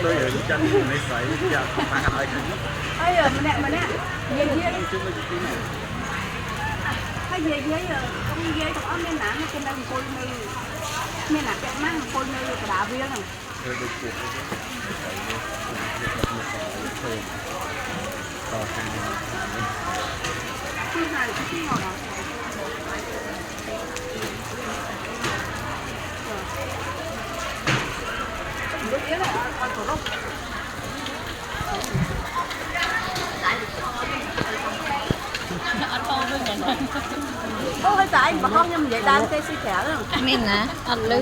lưỡi ở chân này phải giờ phải hỏi bây giờ mình nè về dưới hay về dưới không dưới còn ở bên nào nó trên đây coi như bên nào cái mắt coi như cái đạo viên rồi cái này cái ngọt đó lúc ấy là ăn cổ lốc ô cái tại bà con nhưng vậy đang cây xí kẹo đó mình nè ăn lư